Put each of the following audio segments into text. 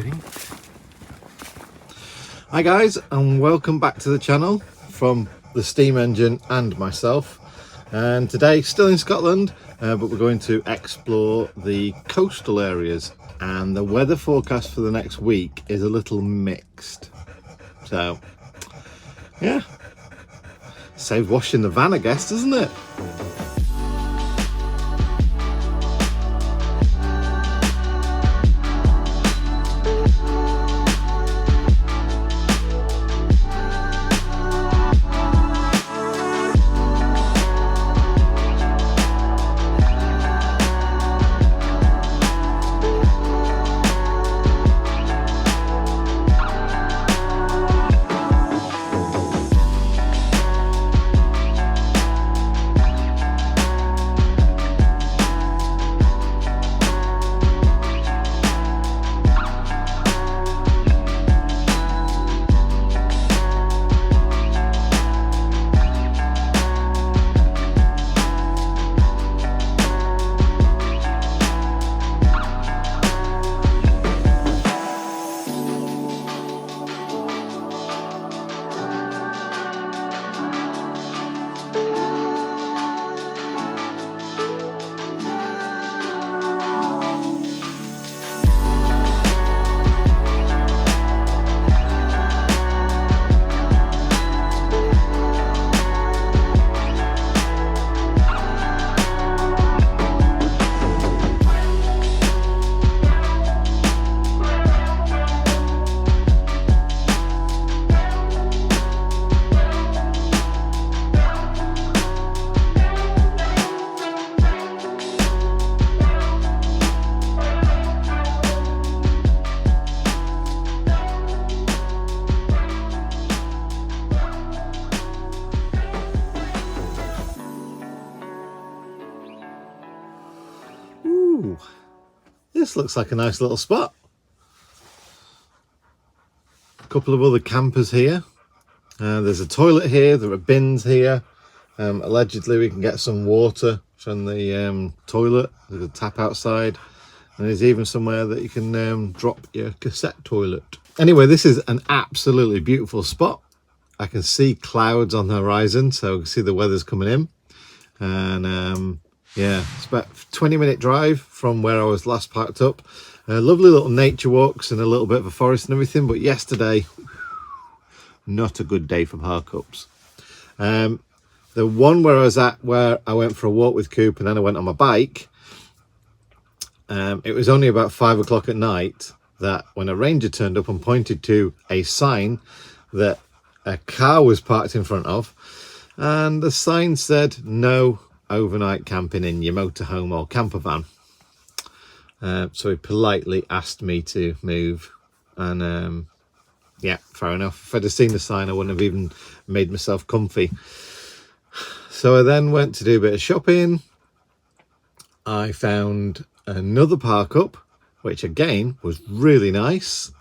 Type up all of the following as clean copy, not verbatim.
Ready? Hi guys, and welcome back to the channel from the steam engine and myself. And today, still in Scotland, but we're going to explore the coastal areas. And the weather forecast for the next week is a little mixed. So, yeah, saves washing the van, I guess, doesn't it? Ooh, this looks like a nice little spot. A couple of other campers here. There's a toilet here, there are bins here. Allegedly we can get some water from the toilet. There's a tap outside, and there's even somewhere that you can drop your cassette toilet. Anyway, this is an absolutely beautiful spot. I can see clouds on the horizon, so I can see the weather's coming in. And yeah, it's about a 20-minute drive from where I was last parked up. Lovely little nature walks and a little bit of a forest and everything, but yesterday, not a good day for parkups. The one where I was at, where I went for a walk with Coop and then I went on my bike, it was only about 5 o'clock at night that when a ranger turned up and pointed to a sign that a car was parked in front of, and the sign said no overnight camping in your motorhome or camper van. So he politely asked me to move, and yeah, fair enough. If I'd have seen the sign, I wouldn't have even made myself comfy. So I then went to do a bit of shopping. I found another park up, which again was really nice.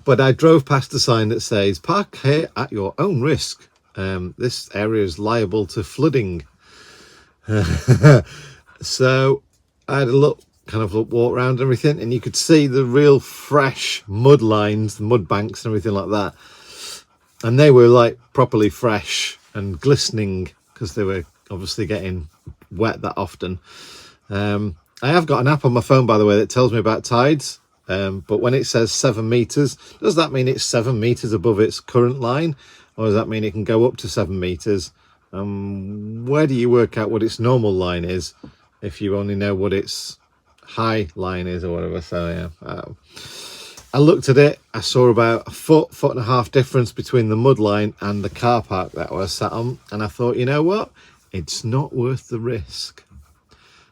But I drove past a sign that says park here at your own risk. This area is liable to flooding. So I had a look, walk around and everything, and you could see the real fresh mud lines, the mud banks and everything like that. And they were like properly fresh and glistening because they were obviously getting wet that often. I have got an app on my phone, by the way, that tells me about tides. But when it says 7 meters, does that mean it's 7 meters above its current line? Or does that mean it can go up to 7 meters? Where do you work out what its normal line is if you only know what its high line is or whatever? So yeah, I looked at it. I saw about a foot and a half difference between the mud line and the car park that I was sat on. And I thought, you know what? It's not worth the risk.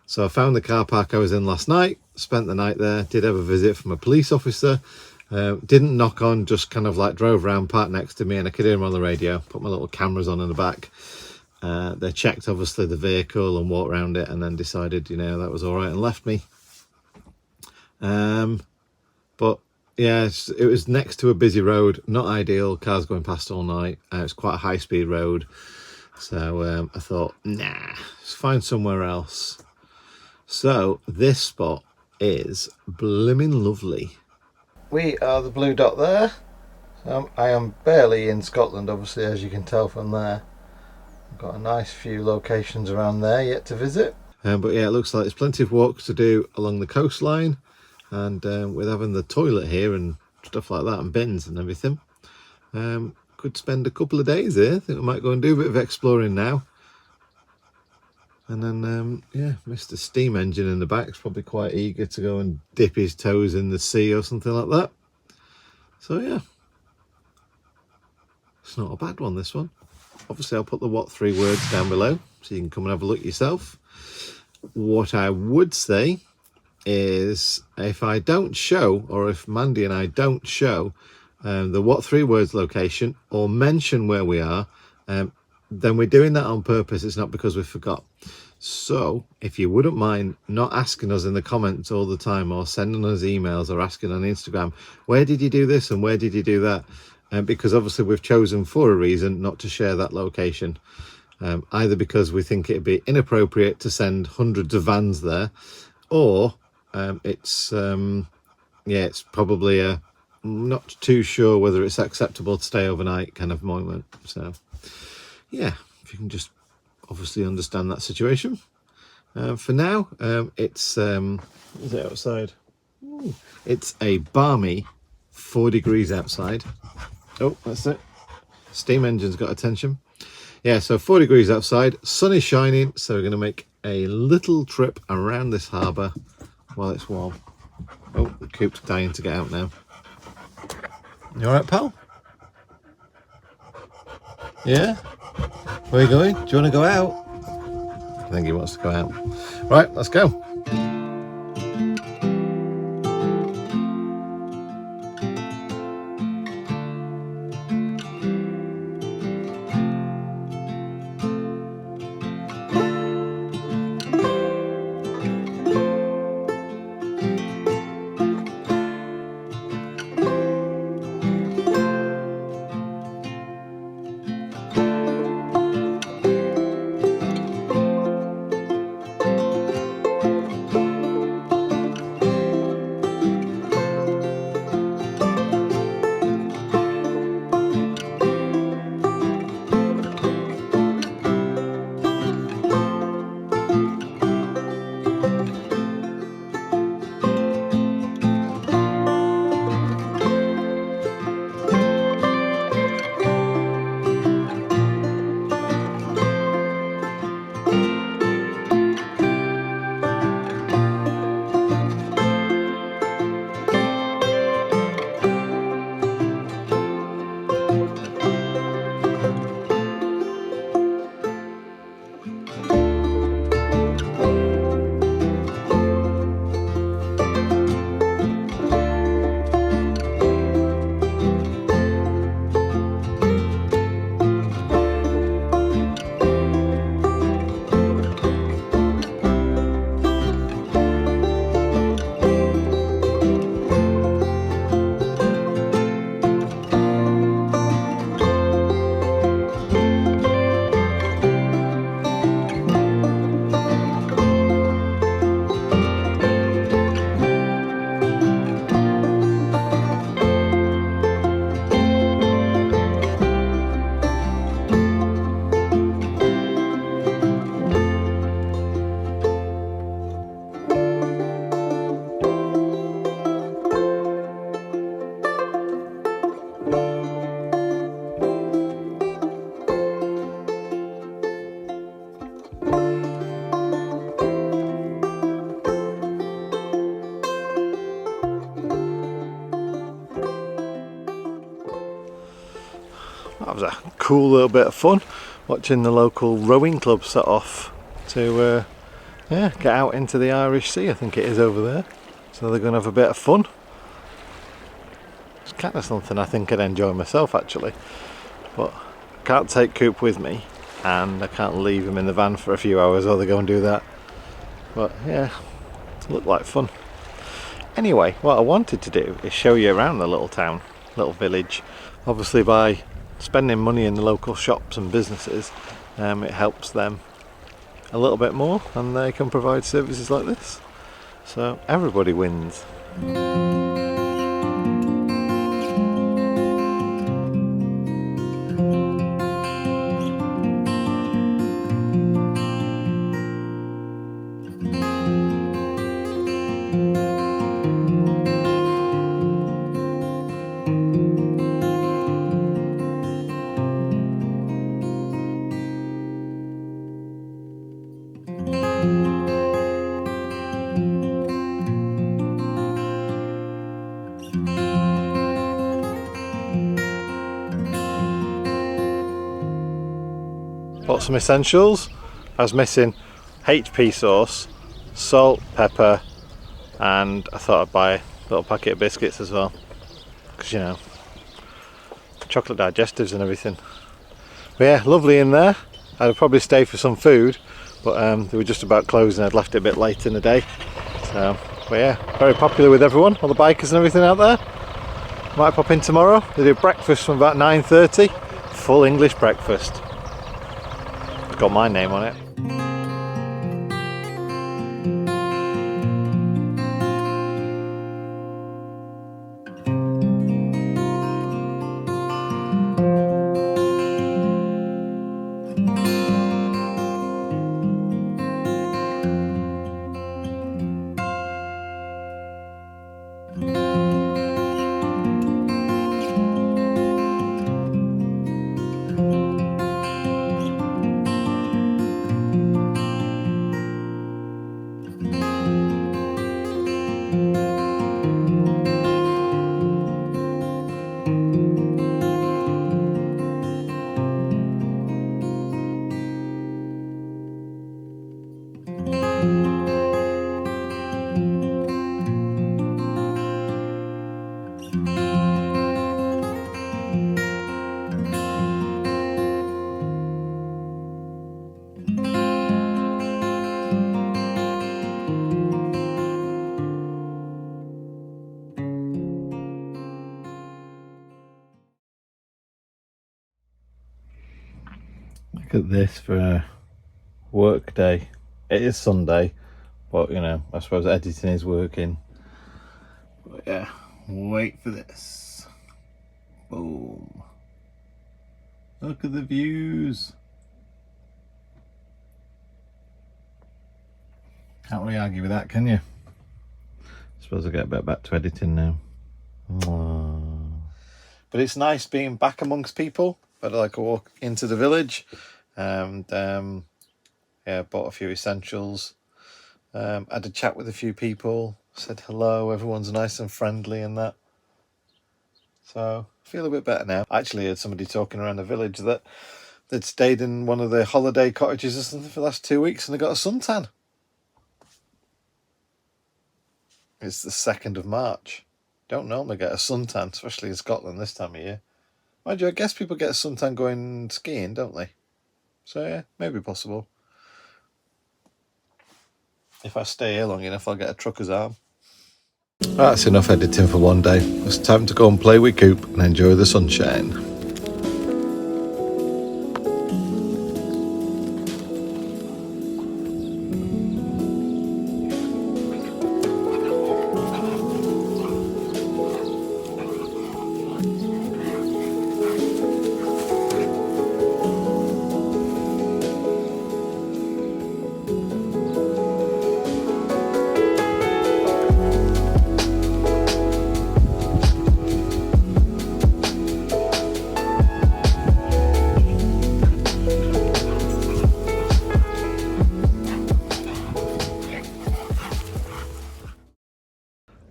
So I found the car park I was in last night, spent the night there, did have a visit from a police officer. Didn't knock on, just drove around, parked next to me, and I could hear him on the radio. Put my little cameras on in the back. They checked obviously the vehicle and walked around it, and then decided, you know, that was all right and left me. But yeah, it was next to a busy road, not ideal. Cars going past all night. It's quite a high speed road, so I thought, nah, let's find somewhere else. So this spot is blimmin' lovely. We are the blue dot there. I am barely in Scotland, obviously, as you can tell from there. I've got a nice few locations around there yet to visit. But yeah, it looks like there's plenty of walks to do along the coastline, and with having the toilet here and stuff like that and bins and everything, could spend a couple of days here. I think we might go and do a bit of exploring now. And then, yeah, Mr. Steam Engine in the back is probably quite eager to go and dip his toes in the sea or something like that. So yeah, it's not a bad one, this one. Obviously, I'll put the what 3 words down below so you can come and have a look yourself. What I would say is, if I don't show, or if Mandy and I don't show the what 3 words location or mention where we are, then we're doing that on purpose. It's not because we forgot. So if you wouldn't mind not asking us in the comments all the time, or sending us emails, or asking on Instagram, where did you do this and where did you do that? Because obviously we've chosen for a reason not to share that location. Either because we think it'd be inappropriate to send hundreds of vans there, or it's probably a not too sure whether it's acceptable to stay overnight kind of moment. So yeah, if you can just obviously understand that situation. For now, it's what is it outside? Ooh, it's a balmy 4 degrees outside. Oh, that's it. Steam engine's got attention. Yeah, so 4 degrees outside, sun is shining, so we're going to make a little trip around this harbour while it's warm. Oh, the coop's dying to get out now. You alright, pal? Yeah? Where are you going? Do you want to go out? I think he wants to go out. Right, let's go. That was a cool little bit of fun, watching the local rowing club set off to yeah, get out into the Irish Sea, I think it is over there. So they're going to have a bit of fun. It's kind of something I think I'd enjoy myself actually, but I can't take Coop with me and I can't leave him in the van for a few hours or they go and do that. But yeah, it looked like fun. Anyway, what I wanted to do is show you around the little town, little village. Obviously by spending money in the local shops and businesses, it helps them a little bit more and they can provide services like this. So everybody wins. Bought some essentials. I was missing HP sauce, salt, pepper, and I thought I'd buy a little packet of biscuits as well, because you know, chocolate digestives and everything. But yeah, lovely in there. I'd probably stay for some food, but they were just about closing. I'd left it a bit late in the day. So, but yeah, very popular with everyone, all the bikers and everything out there. Might pop in tomorrow. They do breakfast from about 9:30. Full English breakfast. It's got my name on it. Look at this for a work day. It is Sunday, but you know, I suppose editing is working. But yeah, wait for this. Boom. Look at the views. Can't really argue with that, can you? I suppose I'll get a bit back to editing now. Aww. But it's nice being back amongst people. But I like a walk into the village, and yeah, bought a few essentials. Had a chat with a few people, said hello. Everyone's nice and friendly and that. So I feel a bit better now. I actually heard somebody talking around the village that they'd stayed in one of the holiday cottages or something for the last 2 weeks and they got a suntan. It's the 2nd of March. Don't normally get a suntan, especially in Scotland this time of year. Mind you, I guess people get a suntan going skiing, don't they? So yeah, maybe possible. If I stay here long enough, I'll get a trucker's arm. That's enough editing for one day. It's time to go and play with Coop and enjoy the sunshine.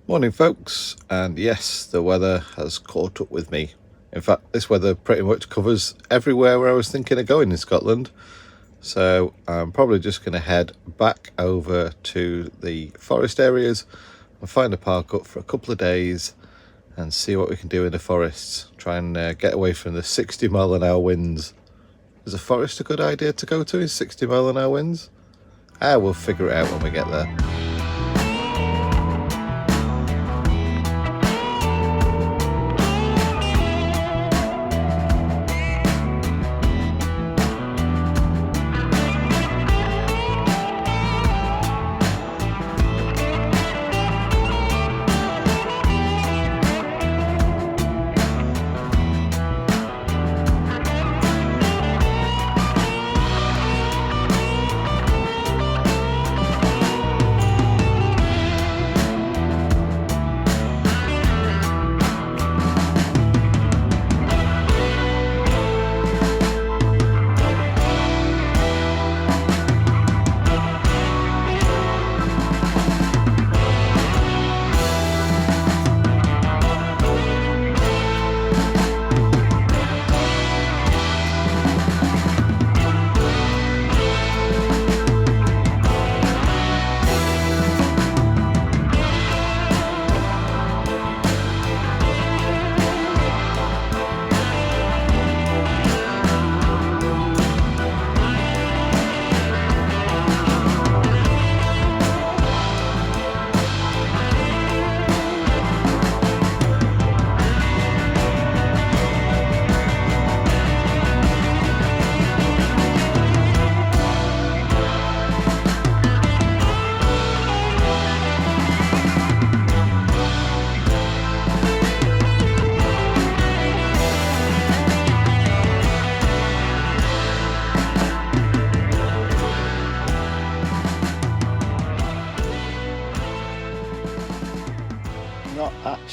Morning folks, and yes, the weather has caught up with me. In fact, this weather pretty much covers everywhere where I was thinking of going in Scotland. So I'm probably just going to head back over to the forest areas and find a park up for a couple of days and see what we can do in the forests. Try and get away from the 60-mile-an-hour winds. Is a forest a good idea to go to in 60-mile-an-hour winds? We'll figure it out when we get there.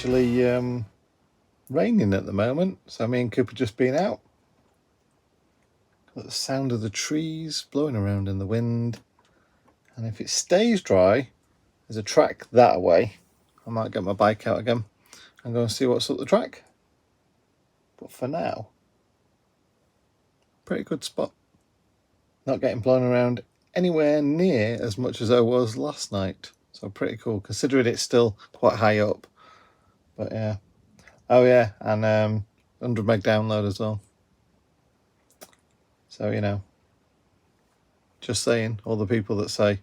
actually raining at the moment, so me and Coop have just been out. Got the sound of the trees blowing around in the wind, and if it stays dry, there's a track that way. I might get my bike out again and go and see what's up the track. But for now, pretty good spot. Not getting blown around anywhere near as much as I was last night. So pretty cool, considering it's still quite high up. But yeah. Oh yeah, and 100 meg download as well. So, you know, just saying, all the people that say,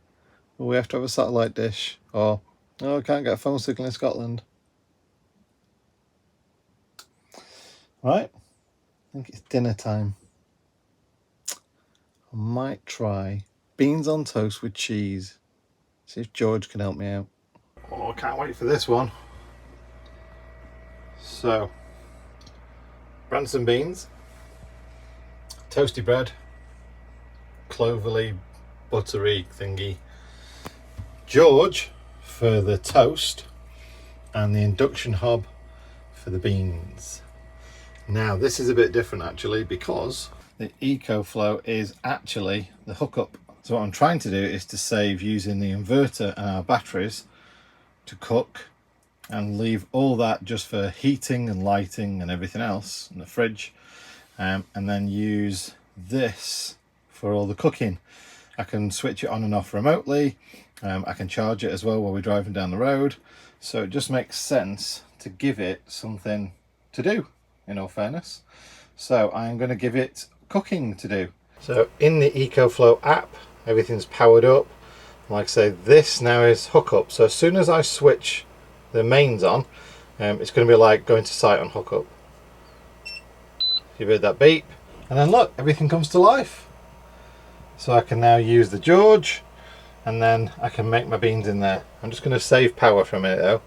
well, we have to have a satellite dish, or, oh, I can't get a phone signal in Scotland. Right, I think it's dinner time. I might try beans on toast with cheese. See if George can help me out. Oh, I can't wait for this one. So, Branston beans, toasty bread, cloverly, buttery thingy. George for the toast, and the induction hob for the beans. Now, this is a bit different actually, because the EcoFlow is actually the hookup. So what I'm trying to do is to save using the inverter and our batteries to cook, and leave all that just for heating and lighting and everything else in the fridge, and then use this for all the cooking. I can switch it on and off remotely. I can charge it as well while we're driving down the road. So it just makes sense to give it something to do, in all fairness. So I'm going to give it cooking to do. So in the EcoFlow app, everything's powered up. Like I say, this now is hookup. So as soon as I switch the mains on, it's going to be like going to site on hookup. You've heard that beep, and then look, everything comes to life. So I can now use the George, and then I can make my beans in there. I'm just going to save power for a minute though.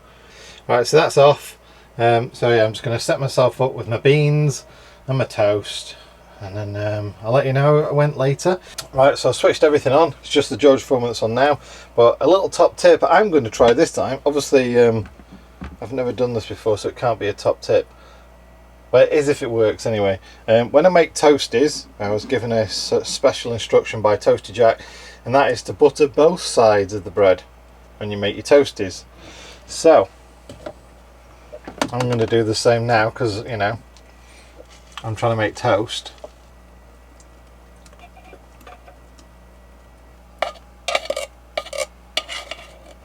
Right, so that's off. So yeah, I'm just going to set myself up with my beans and my toast, and then I'll let you know how it went later. Right, so I switched everything on. It's just the George format that's on now. But a little top tip I'm going to try this time. Obviously, I've never done this before, so it can't be a top tip. But it is if it works anyway. When I make toasties, I was given a special instruction by Toasty Jack, and that is to butter both sides of the bread when you make your toasties. So I'm going to do the same now, because, you know, I'm trying to make toast.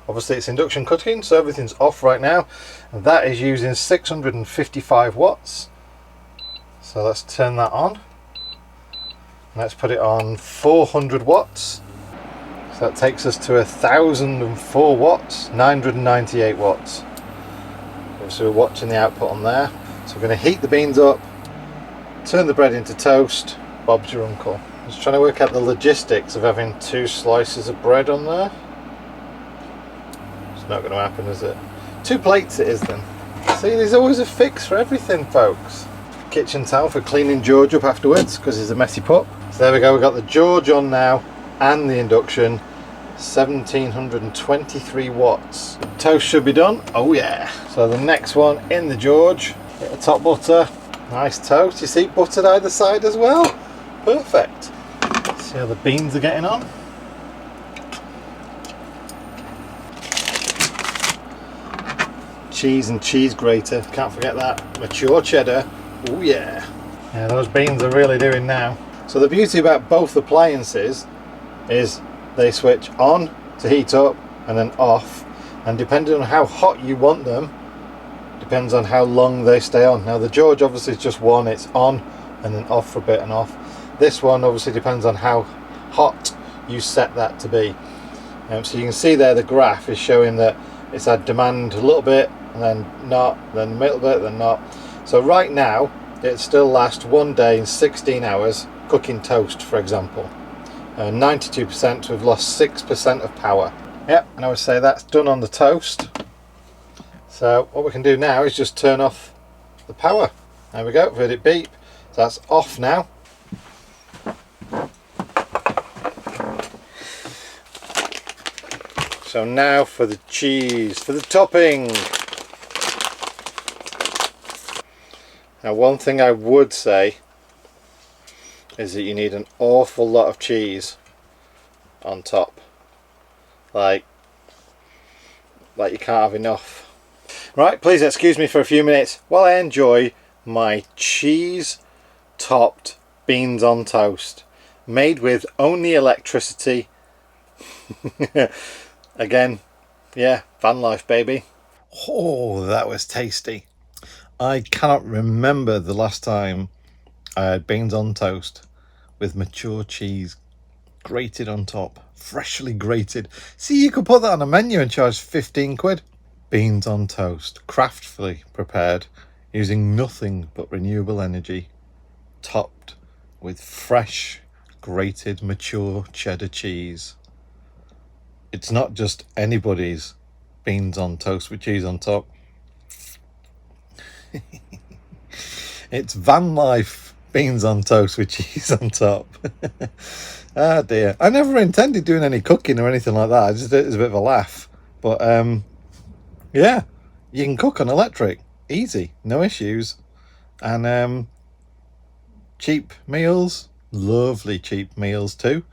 Obviously it's induction cooking, so everything's off right now, and that is using 655 watts. So let's turn that on. Let's put it on 400 watts. So that takes us to 1004 watts, 998 watts. So we're watching the output on there. So we're going to heat the beans up, turn the bread into toast. Bob's your uncle. I was trying to work out the logistics of having 2 slices of bread on there. It's not going to happen, is it? 2 plates it is then. See, there's always a fix for everything, folks. Kitchen towel for cleaning George up afterwards, because he's a messy pup. So there we go, we've got the George on now and the induction. 1723 watts. Toast should be done. Oh yeah. So the next one in the George, bit of top butter, nice toast. You see, buttered either side as well. Perfect. See how the beans are getting on. Cheese and cheese grater, can't forget that. Mature cheddar. Oh yeah. Yeah, those beans are really doing now. So the beauty about both appliances is they switch on to heat up and then off, and depending on how hot you want them depends on how long they stay on. Now the George obviously is just one, it's on and then off for a bit and off. This one obviously depends on how hot you set that to be. So you can see there the graph is showing that it's had demand a little bit and then not, then a little bit, then not. So right now it still lasts 1 day and 16 hours cooking toast, for example. 92%, we've lost 6% of power. Yep, and I would say that's done on the toast. So what we can do now is just turn off the power. There we go, heard it beep. So that's off now. So now for the cheese, for the topping. Now, one thing I would say is that you need an awful lot of cheese on top. Like you can't have enough. Right, please excuse me for a few minutes while I enjoy my cheese topped beans on toast, made with only electricity. Again, yeah, van life, baby. Oh, that was tasty. I cannot remember the last time I had beans on toast with mature cheese grated on top, freshly grated. See, you could put that on a menu and charge 15 quid. Beans on toast, craftfully prepared using nothing but renewable energy, topped with fresh grated mature cheddar cheese. It's not just anybody's beans on toast with cheese on top. It's van life beans on toast with cheese on top. Ah dear, I never intended doing any cooking or anything like that. I just did it as a bit of a laugh. But yeah, you can cook on electric, easy, no issues. And cheap meals, lovely cheap meals too.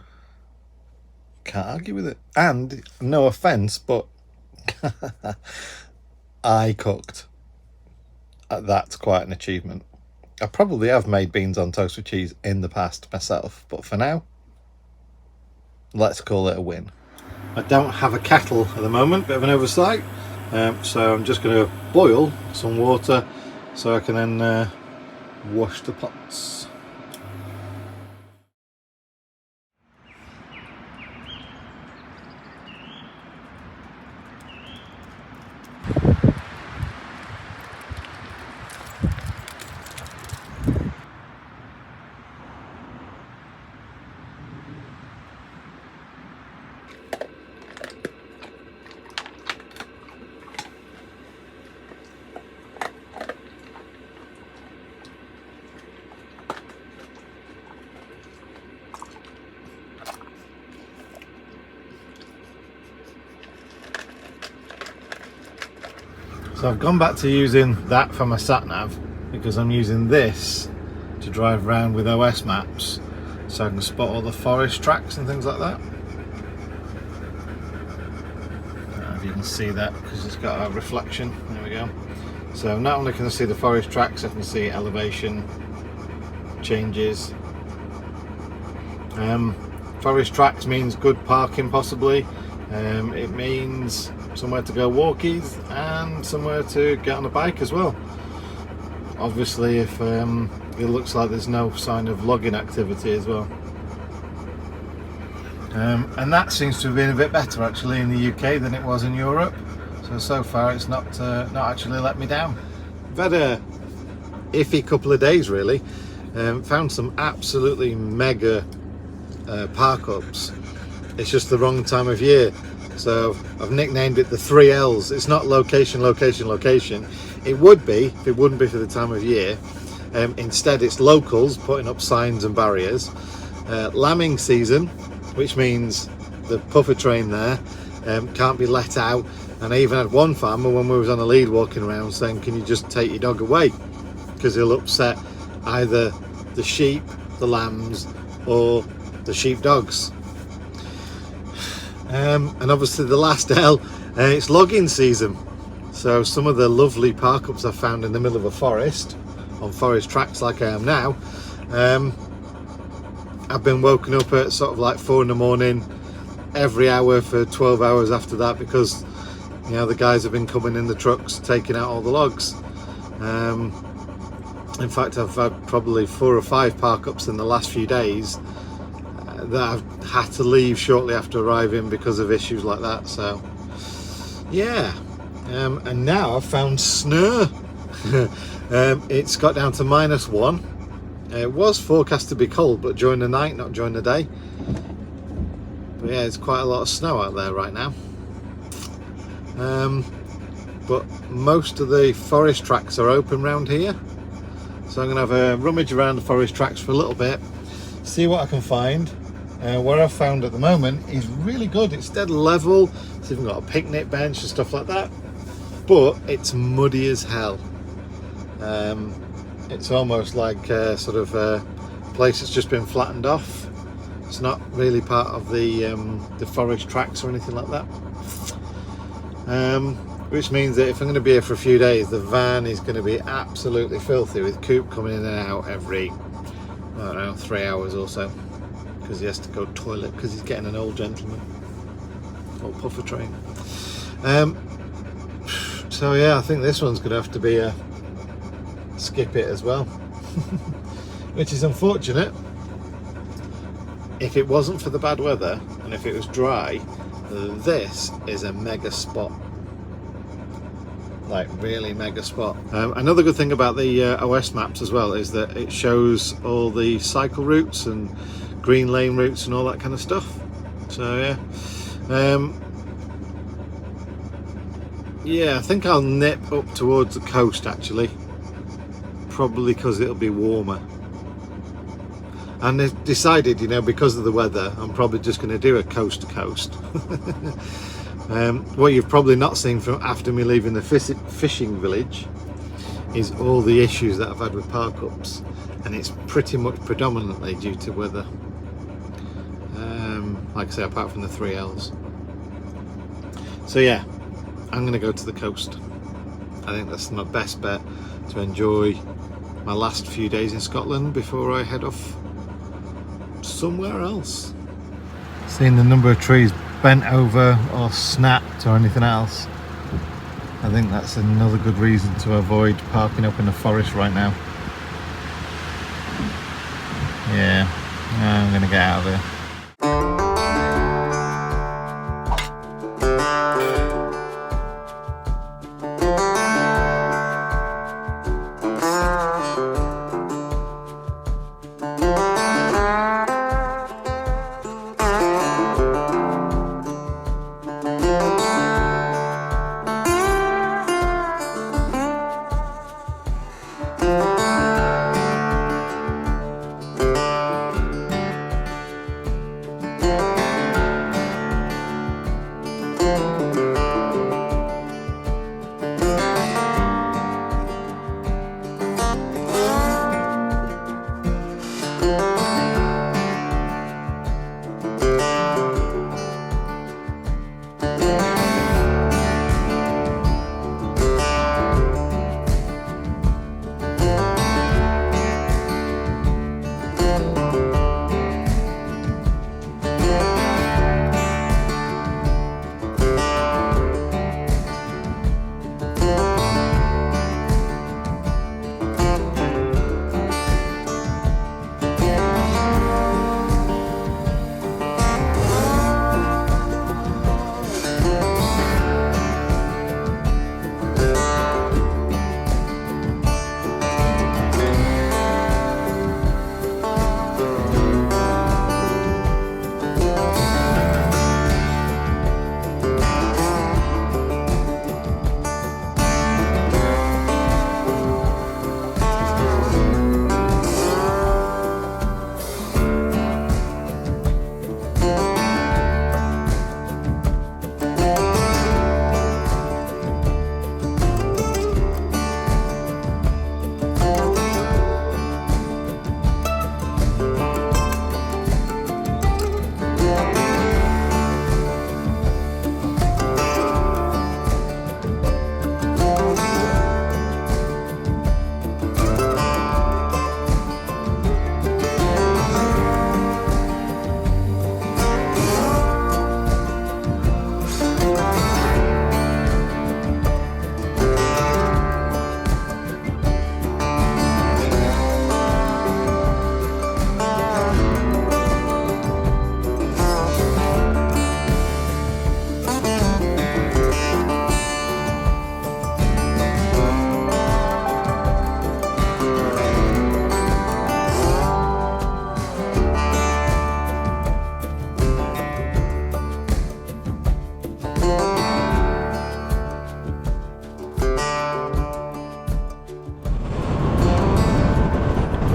Can't argue with it. And no offence, but I cooked. That's quite an achievement. I probably have made beans on toast with cheese in the past myself, but for now, let's call it a win. I don't have a kettle at the moment, bit of an oversight. So I'm just going to boil some water so I can then wash the pots. So I've gone back to using that for my sat-nav because I'm using this to drive around with OS maps so I can spot all the forest tracks and things like that. I don't know if you can see that because it's got a reflection. There we go. So not only can I see the forest tracks, I can see elevation changes. Forest tracks means good parking possibly. It means somewhere to go walkies and somewhere to get on a bike as well. Obviously if it looks like there's no sign of logging activity as well. And that seems to have been a bit better actually in the UK than it was in Europe. So far it's not actually let me down. I've had a iffy couple of days really. Found some absolutely mega parkups. It's just the wrong time of year. So I've nicknamed it the 3 L's. It's not location, location, location. It would be if it wouldn't be for the time of year. Instead it's locals putting up signs and barriers. Lambing season, which means the puffer train there can't be let out. And I even had one farmer when we was on a lead walking around saying, can you just take your dog away? Because he'll upset either the sheep, the lambs, or the sheepdogs. And obviously the last L, it's logging season. So some of the lovely parkups I found in the middle of a forest, on forest tracks like I am now, I've been woken up at sort of like 4 in the morning every hour for 12 hours after that because you know the guys have been coming in the trucks taking out all the logs. In fact I've had probably 4 or 5 parkups in the last few days that I've had to leave shortly after arriving because of issues like that. So yeah, and now I've found snow. It's got down to -1. It was forecast to be cold, but during the night, not during the day. But yeah, it's quite a lot of snow out there right now. But most of the forest tracks are open around here, so I'm gonna have a rummage around the forest tracks for a little bit, see what I can find. What I've found at the moment is really good. It's dead level. It's even got a picnic bench and stuff like that, but it's muddy as hell. It's almost like sort of a place that's just been flattened off. It's not really part of the forest tracks or anything like that. Which means that if I'm going to be here for a few days, the van is going to be absolutely filthy, with Coop coming in and out every, I don't know, 3 hours or so, because he has to go toilet because he's getting an old gentleman, old puffer train. So yeah, I think this one's going to have to be a skip it as well, which is unfortunate. If it wasn't for the bad weather and if it was dry, this is a mega spot, like really mega spot. Another good thing about the OS maps as well is that it shows all the cycle routes and green lane routes and all that kind of stuff. So yeah, yeah, I think I'll nip up towards the coast actually, probably because it'll be warmer. And they've decided, you know, because of the weather, I'm probably just going to do a coast to coast. What you've probably not seen from after me leaving the fishing village is all the issues that I've had with parkups, and it's pretty much predominantly due to weather. Like I say, apart from the 3 Ls. So yeah, I'm going to go to the coast. I think that's my best bet to enjoy my last few days in Scotland before I head off somewhere else. Seeing the number of trees bent over or snapped or anything else, I think that's another good reason to avoid parking up in the forest right now. Yeah, I'm gonna get out of here.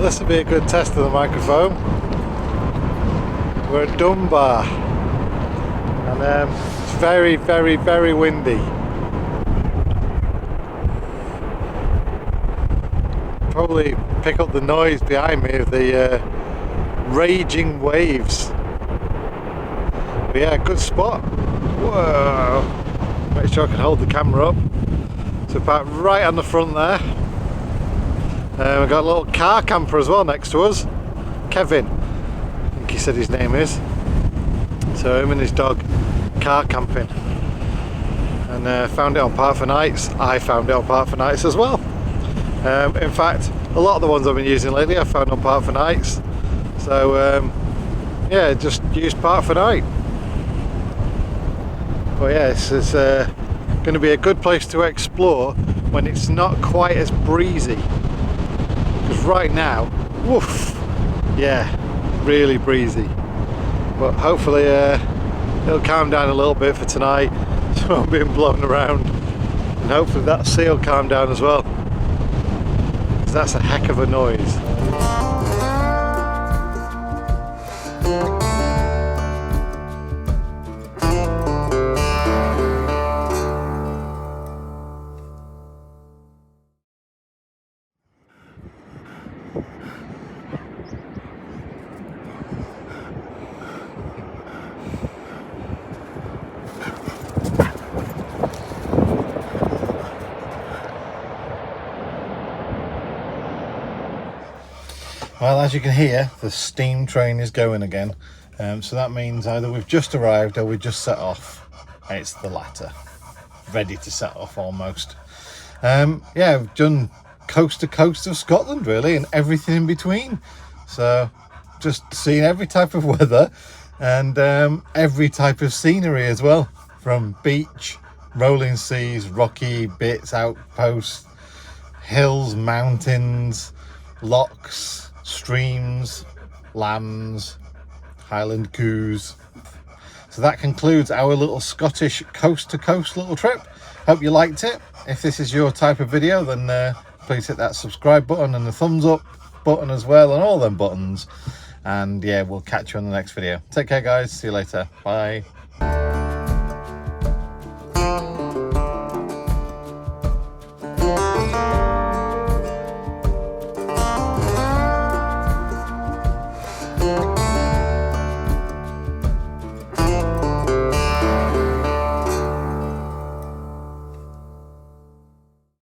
This will be a good test of the microphone. We're at Dunbar and it's very, very, very windy. probably pick up the noise behind me of the raging waves. But yeah, good spot. Whoa! Make sure I can hold the camera up. So parked right on the front there. We've got a little car camper as well next to us. Kevin, I think he said his name is. So him and his dog car camping. And found it on Park for Nights. I found it on Park for Nights as well. In fact, a lot of the ones I've been using lately I found on Park for Nights. So yeah, just use Park for Night. But yeah, this is going to be a good place to explore when it's not quite as breezy. Because right now, woof, yeah, really breezy. But hopefully it'll calm down a little bit for tonight, so I'm being blown around. And hopefully that sea will calm down as well. Because that's a heck of a noise. Well, as you can hear, the steam train is going again. So that means either we've just arrived or we've just set off. It's the latter. Ready to set off almost. Yeah, we've done coast to coast of Scotland really, and everything in between. So just seeing every type of weather and every type of scenery as well. From beach, rolling seas, rocky bits, outposts, hills, mountains, lochs, streams, lambs, Highland coos. So that concludes our little Scottish coast to coast little trip. Hope you liked it. If this is your type of video, then please hit that subscribe button and the thumbs up button as well, and all them buttons. And yeah, we'll catch you on the next video. Take care guys, see you later, bye.